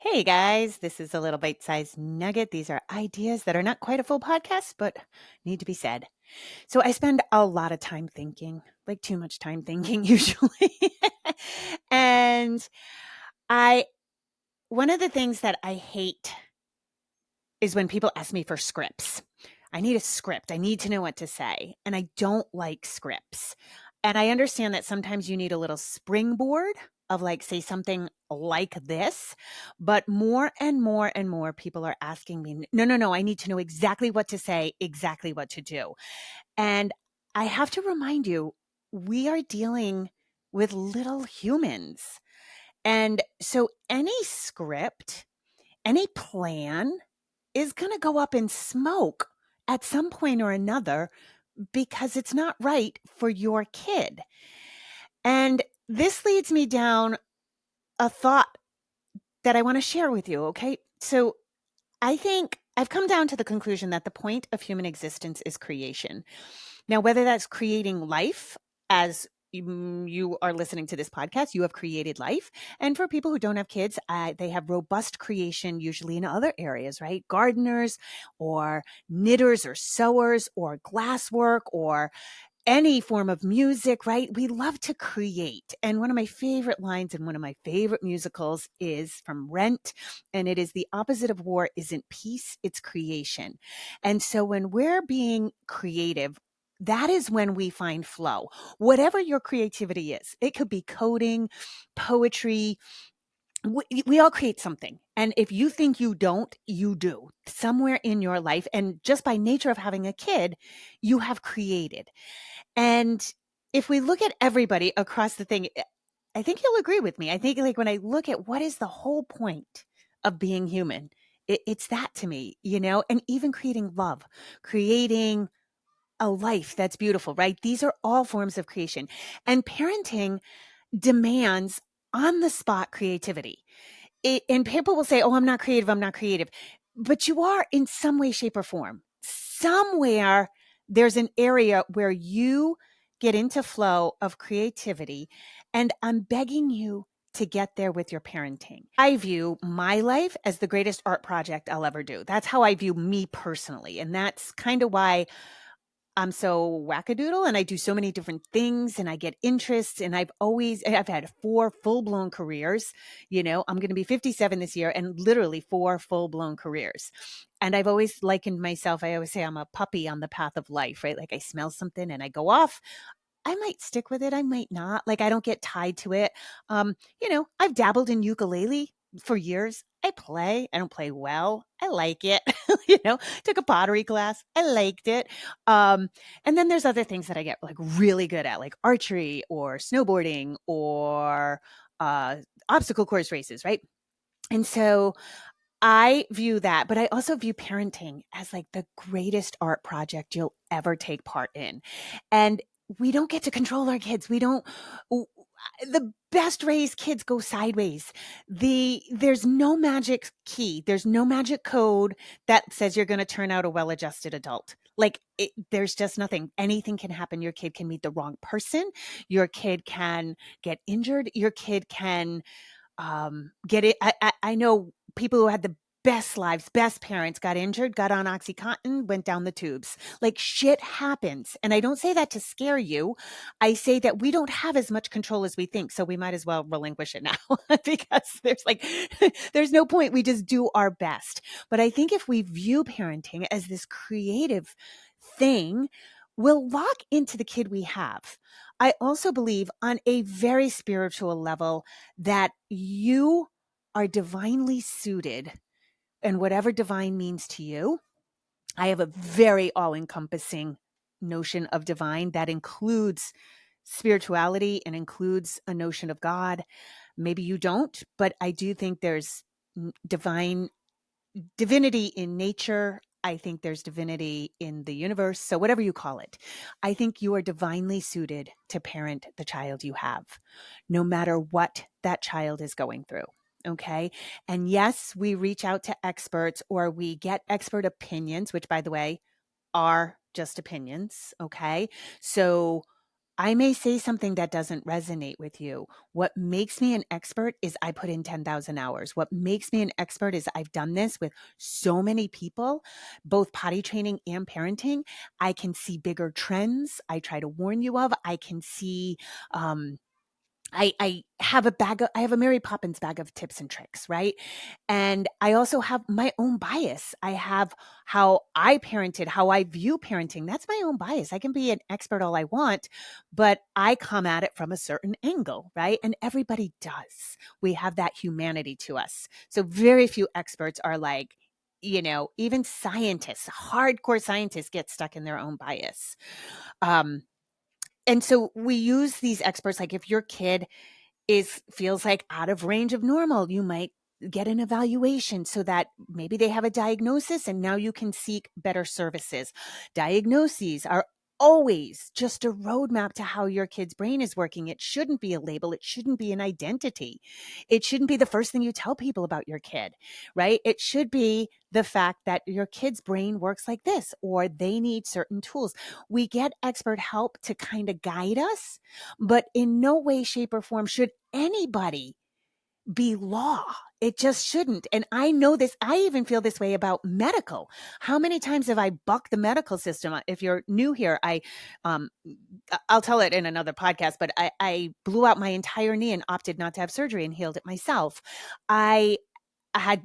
Hey guys, this is a little bite sized nugget. These are ideas that are not quite a full podcast, but need to be said. So I spend a lot of time thinking, like too much time thinking usually. and I, one of the things that I hate is when people ask me for scripts. I need a script. I need to know what to say. And I don't like scripts. And I understand that sometimes you need a little springboard of like, say something like this. But more and more and more people are asking me, no, no, no, I need to know exactly what to say, exactly what to do. And I have to remind you, we are dealing with little humans. And so any script, any plan, is going to go up in smoke at some point or another because it's not right for your kid. And this leads me down a thought that I want to share with you. Okay. So I think I've come down to the conclusion that the point of human existence is creation. Now, whether that's creating life, as you are listening to this podcast, you have created life. And for people who don't have kids, they have robust creation, usually in other areas, right? Gardeners or knitters or sewers or glasswork or any form of music, right? We love to create. And one of my favorite lines in one of my favorite musicals is from Rent, and it is the opposite of war isn't peace, it's creation. And so when we're being creative, that is when we find flow. Whatever your creativity is, it could be coding, poetry. We all create something. And if you think you don't, you do somewhere in your life. And just by nature of having a kid, you have created. And if we look at everybody across the thing, I think you'll agree with me. I think like when I look at what is the whole point of being human, it's that to me, and even creating love, creating a life that's beautiful, right? These are all forms of creation. And parenting demands on the spot creativity. And people will say, oh, I'm not creative. I'm not creative. But you are in some way, shape, or form. Somewhere there's an area where you get into flow of creativity. And I'm begging you to get there with your parenting. I view my life as the greatest art project I'll ever do. That's how I view me personally. And that's kind of why I'm so wackadoodle and I do so many different things and I get interests and I've had 4 full-blown careers. I'm going to be 57 this year and literally 4 full-blown careers. And I've always likened myself, I always say I'm a puppy on the path of life, right? Like I smell something and I go off. I might stick with it. I might not. Like I don't get tied to it. I've dabbled in ukulele for years. I play. I don't play well. I like it. Took a pottery class. I liked it. And then there's other things that I get like really good at, like archery or snowboarding or uh, obstacle course races, right? And so I view that, but I also view parenting as like the greatest art project you'll ever take part in. And we don't get to control our kids. We don't, the best raised kids go sideways. There's no magic key. There's no magic code that says you're going to turn out a well-adjusted adult. Like there's just nothing. Anything can happen. Your kid can meet the wrong person. Your kid can get injured. Your kid can get it. I know people who had the best lives, best parents got injured, got on Oxycontin, went down the tubes. Like shit happens. And I don't say that to scare you. I say that we don't have as much control as we think. So we might as well relinquish it now because there's no point. We just do our best. But I think if we view parenting as this creative thing, we'll lock into the kid we have. I also believe on a very spiritual level that you are divinely suited, and whatever divine means to you. I have a very all encompassing notion of divine that includes spirituality and includes a notion of God. Maybe you don't, but I do think there's divinity in nature. I think there's divinity in the universe. So whatever you call it, I think you are divinely suited to parent the child you have, no matter what that child is going through. Okay. And yes, we reach out to experts or we get expert opinions, which by the way, are just opinions. Okay. So I may say something that doesn't resonate with you. What makes me an expert is I put in 10,000 hours. What makes me an expert is I've done this with so many people, both potty training and parenting. I can see bigger trends I try to warn you of. I can see, I have I have a Mary Poppins bag of tips and tricks, right? And I also have my own bias. I have how I parented, how I view parenting. That's my own bias. I can be an expert all I want, but I come at it from a certain angle, right? And everybody does. We have that humanity to us. So very few experts are like, even scientists, hardcore scientists get stuck in their own bias. Um, and so we use these experts, like if your kid feels like out of range of normal, you might get an evaluation so that maybe they have a diagnosis and now you can seek better services. Diagnoses are always just a roadmap to how your kid's brain is working. It shouldn't be a label. It shouldn't be an identity. It shouldn't be the first thing you tell people about your kid, right? It should be the fact that your kid's brain works like this, or they need certain tools. We get expert help to kind of guide us, but in no way, shape, or form should anybody be law. It just shouldn't. And I know this. I even feel this way about medical. How many times have I bucked the medical system? If you're new here, um, I'll tell it in another podcast, but I blew out my entire knee and opted not to have surgery and healed it myself. I had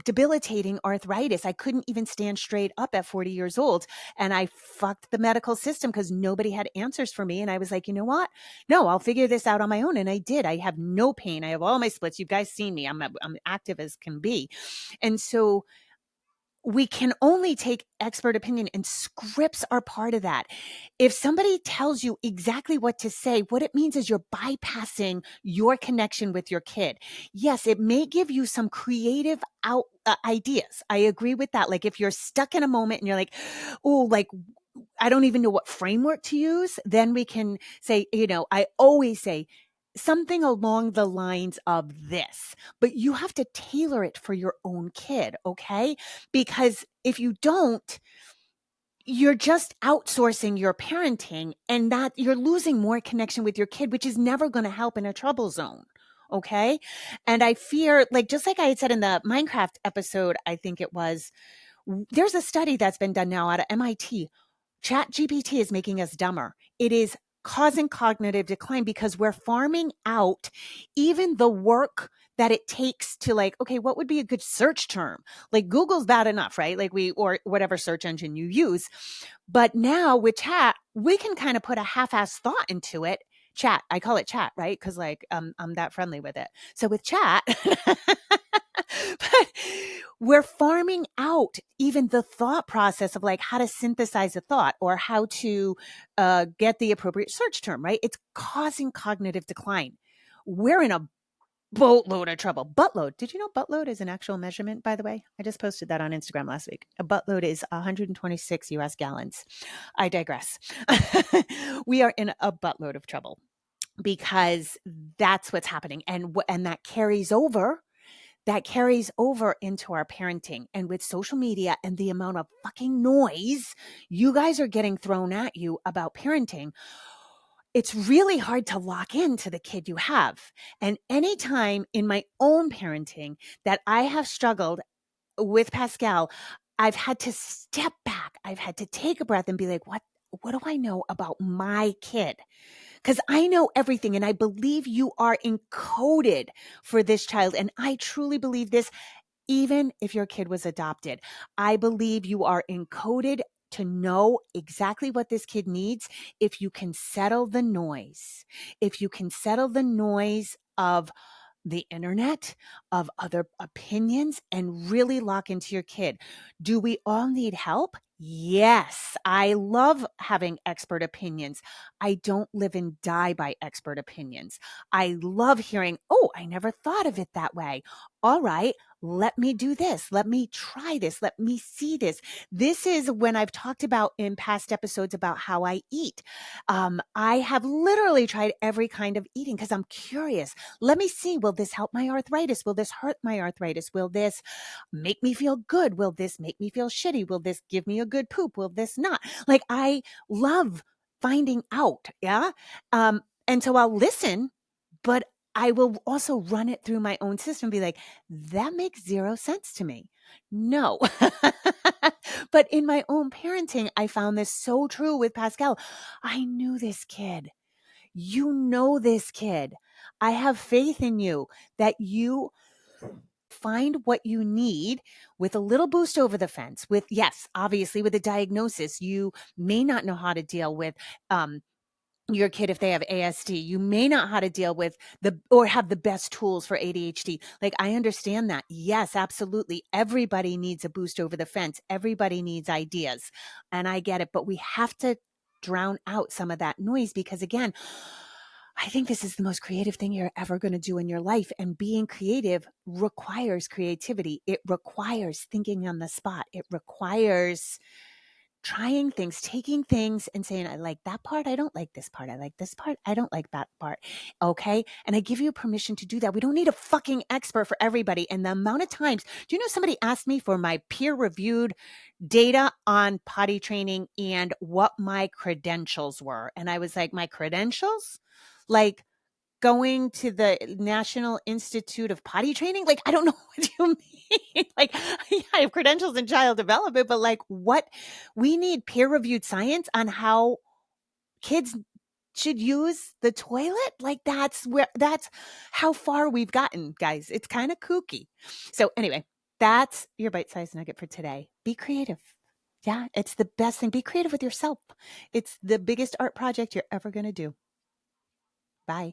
debilitating arthritis. I couldn't even stand straight up at 40 years old. And I fucked the medical system because nobody had answers for me. And I was like, you know what? No, I'll figure this out on my own. And I did. I have no pain. I have all my splits. You guys seen me. I'm active as can be. And so we can only take expert opinion, and scripts are part of that. If somebody tells you exactly what to say, what it means is you're bypassing your connection with your kid. Yes, it may give you some creative ideas. I agree with that. Like if you're stuck in a moment and you're like, oh, like I don't even know what framework to use, then we can say, I always say something along the lines of this, but you have to tailor it for your own kid, okay? Because if you don't, you're just outsourcing your parenting, and that you're losing more connection with your kid, which is never going to help in a trouble zone. Okay. And I fear, like, just like I had said in the Minecraft episode, I think it was, there's a study that's been done now out of MIT. Chat GPT is making us dumber. It is causing cognitive decline because we're farming out even the work that it takes to, like, okay, what would be a good search term? Like Google's bad enough, right? Like or whatever search engine you use. But now with chat, we can kind of put a half-ass thought into it. Chat, I call it chat, right? Because like I'm that friendly with it. So with chat, but we're farming out even the thought process of like how to synthesize a thought or how to get the appropriate search term, right? It's causing cognitive decline. We're in a boatload of trouble. Buttload. Did you know buttload is an actual measurement, by the way? I just posted that on Instagram last week. A buttload is 126 US gallons. I digress. We are in a buttload of trouble because that's what's happening. And that carries over into our parenting. And with social media and the amount of fucking noise you guys are getting thrown at you about parenting, it's really hard to lock into the kid you have. And anytime in my own parenting that I have struggled with Pascal, I've had to step back. I've had to take a breath and be like, what do I know about my kid? Because I know everything, and I believe you are encoded for this child. And I truly believe this, even if your kid was adopted. I believe you are encoded to know exactly what this kid needs if you can settle the noise. If you can settle the noise of the internet, of other opinions, and really lock into your kid. Do we all need help? Yes. I love having expert opinions. I don't live and die by expert opinions. I love hearing, oh, I never thought of it that way. All right, let me do this. Let me try this. Let me see this. This is when I've talked about in past episodes about how I eat. I have literally tried every kind of eating because I'm curious. Let me see, will this help my arthritis? Will this hurt my arthritis? Will this make me feel good? Will this make me feel shitty? Will this give me a good poop? Will this not? Like, I love finding out. Yeah. And so I'll listen, but I will also run it through my own system and be like, that makes zero sense to me. No. But in my own parenting, I found this so true with Pascal. I knew this kid. You know this kid. I have faith in you that you find what you need with a little boost over the fence. With, yes, obviously, with a diagnosis, you may not know how to deal with your kid if they have ASD. You may not how to deal with or have the best tools for ADHD. Like, I understand that. Yes, absolutely. Everybody needs a boost over the fence. Everybody needs ideas. And I get it, but we have to drown out some of that noise because, again, I think this is the most creative thing you're ever going to do in your life. And being creative requires creativity. It requires thinking on the spot. It requires trying things, taking things and saying, I like that part. I don't like this part. I like this part. I don't like that part. Okay. And I give you permission to do that. We don't need a fucking expert for everybody. And the amount of times, do you know, somebody asked me for my peer reviewed data on potty training and what my credentials were. And I was like, my credentials? Like, going to the National Institute of Potty Training? Like, I don't know what you mean. Like, yeah, I have credentials in child development, but like, what? We need peer-reviewed science on how kids should use the toilet. Like, that's how far we've gotten, guys. It's kind of kooky. So anyway, that's your bite-sized nugget for today. Be creative. Yeah, it's the best thing. Be creative with yourself. It's the biggest art project you're ever going to do. Bye.